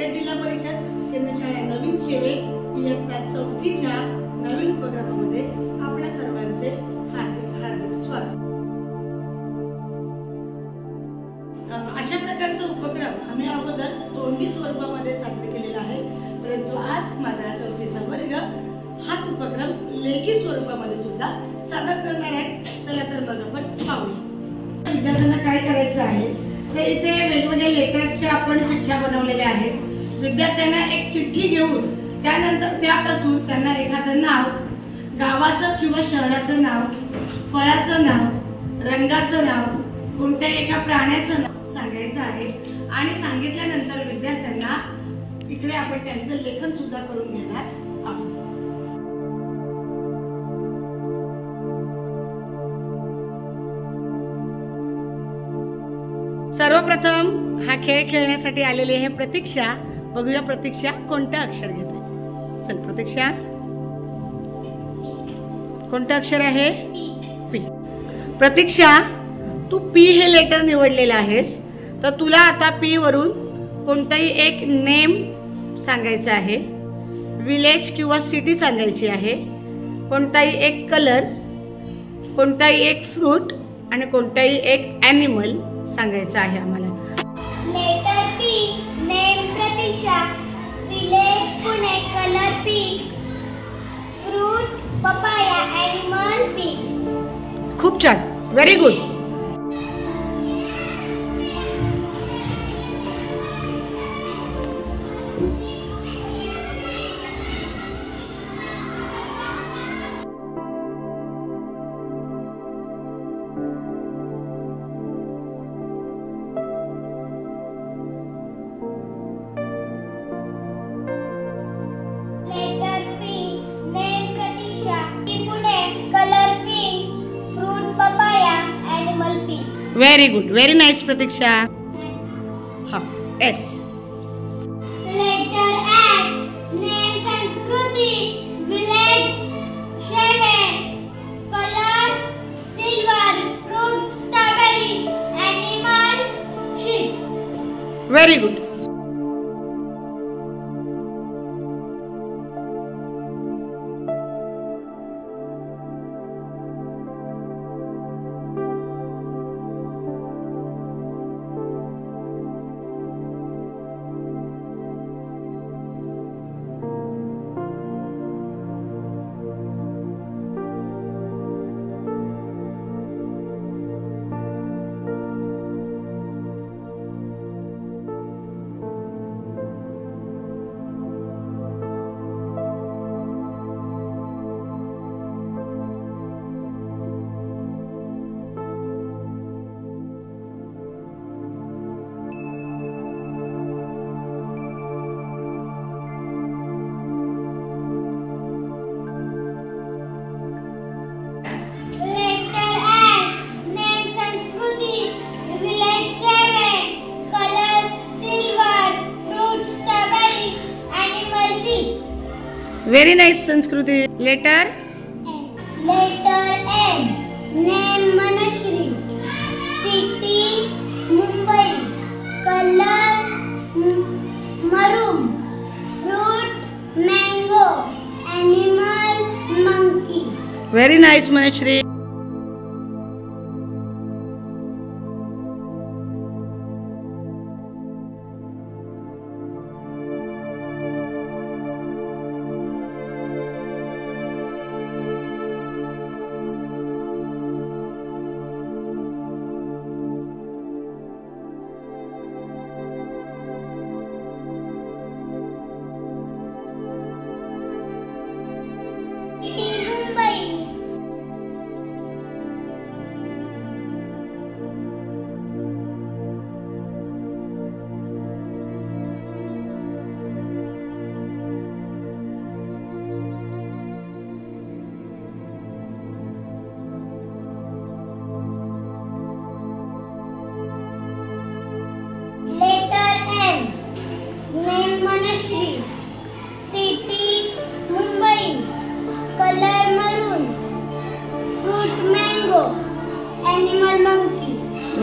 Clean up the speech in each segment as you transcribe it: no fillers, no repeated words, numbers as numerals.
रायगड जिल्हा परिषद केंद्र शाळा नवीन शेवे इयत्ता 4थीच्या नवीन उपक्रमामध्ये आपल्या सर्वांचे हार्दिक हार्दिक स्वागत। अशा प्रकारचा उपक्रम आम्ही अगोदर तोंडी स्वरूपामध्ये सादर केलेला आहे, परंतु आज माझा 4थीचा वर्ग हाच उपक्रम लेखी स्वरूपामध्ये सुद्धा सादर करणार आहे। चला तर मग आपण पाहूया विद्यार्थ्यांना काय करायचं आहे। तर इथे वेगवेगळ्या लेटरच्या आपण चिठ्ठ्या बनवलेल्या आहेत। विद्यार्थ्यांना एक चिठ्ठी घेऊन त्यानंतर त्यापासून त्यांना एखादं नाव, गावाचं किंवा शहराचं नाव, फळाचं नाव, रंगाचं नाव, कोणत्या एका प्राण्याचं नाव सांगायचं आहे आणि सांगितल्यानंतर विद्यार्थ्यांना इकडे आपण त्यांचं लेखन सुद्धा करून घेणार आहोत। सर्वप्रथम हा खेळ खेळण्यासाठी आलेली आहे प्रतीक्षा। बघूया प्रतीक्षा कोणतं अक्षर घेते। चल प्रतीक्षा, कोणतं अक्षर आहे? पी। प्रतीक्षा, तू पी हे लेटर निवडलेलं आहेस, तर तुला आता पी वरून कोणताही एक नेम सांगायचं आहे, विलेज किंवा सिटी सांगायची आहे, कोणताही एक कलर, कोणताही एक फ्रूट आणि कोणताही एक ॲनिमल सांगायचं आहे आम्हाला। Letter P, name Pratiksha, village Pune, colour pink, fruit papaya, animal pink. खूप छान, very good. Very good, very nice Pratiksha. हाँ, S. Letter S, name Sanskriti, village Shewe, colour silver, fruit strawberry, animal sheep. Very good. Very nice Sanskriti. Letter M, name Manashree, city Mumbai, colour maroon, fruit mango, animal monkey. Very nice Manashree.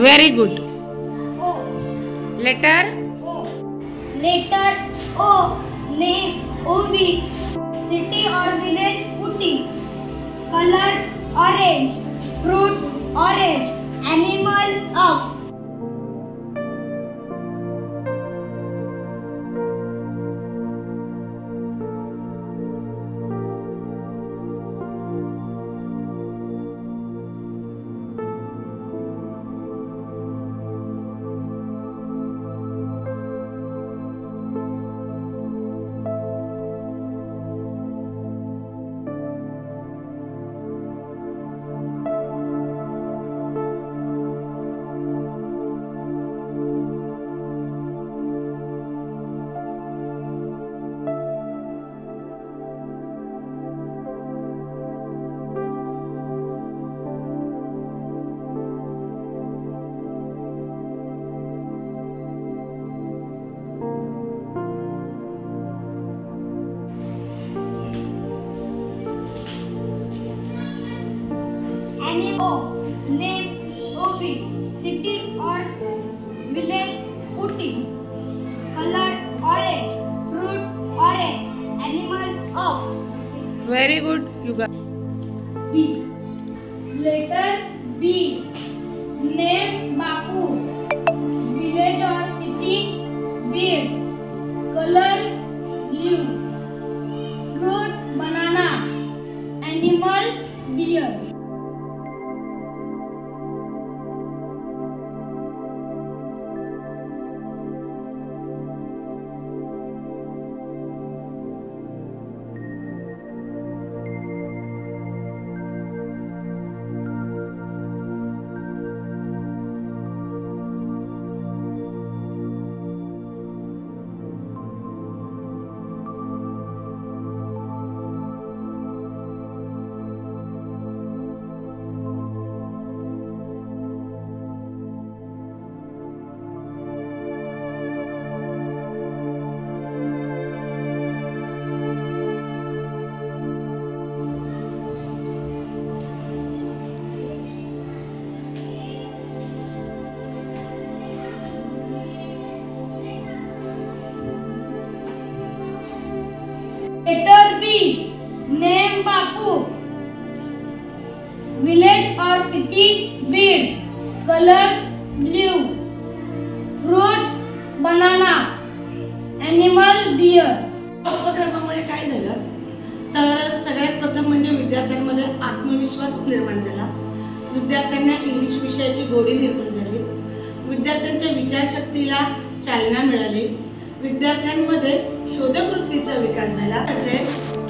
Very good. O. Letter O. Letter O. Name OV. City or village Ooty. Color orange. Fruit orange. Animal ox. Animal names OV. City or village Ooty. Color orange. Fruit orange. Animal ox. Very good, you got. B. Letter B. Name Bapu. Village or city Beard. Color blue. Fruit banana. Animal deer. Letter B. Name Bapu. Village or city Beard. Color blue. Fruit banana. Animal deer. उपक्रमामुळे काय झालं तर सगळ्यात प्रथम म्हणजे विद्यार्थ्यांमध्ये आत्मविश्वास निर्माण झाला. विद्यार्थ्यांना इंग्लिश विषयाची गोडी निर्माण झाली. विद्यार्थ्यांच्या विचारशक्तीला चालना मिळाली. विद्यार्थ्यांमध्ये शोधवृत्तीचा विकास झाला. असे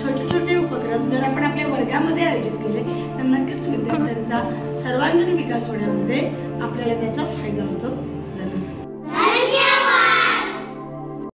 छोटे छोटे उपक्रम जर आपण आपल्या वर्गामध्ये आयोजित केले तर नक्कीच विद्यार्थ्यांचा सर्वांगीण विकास होण्यामध्ये आपल्याला त्याचा फायदा होतो.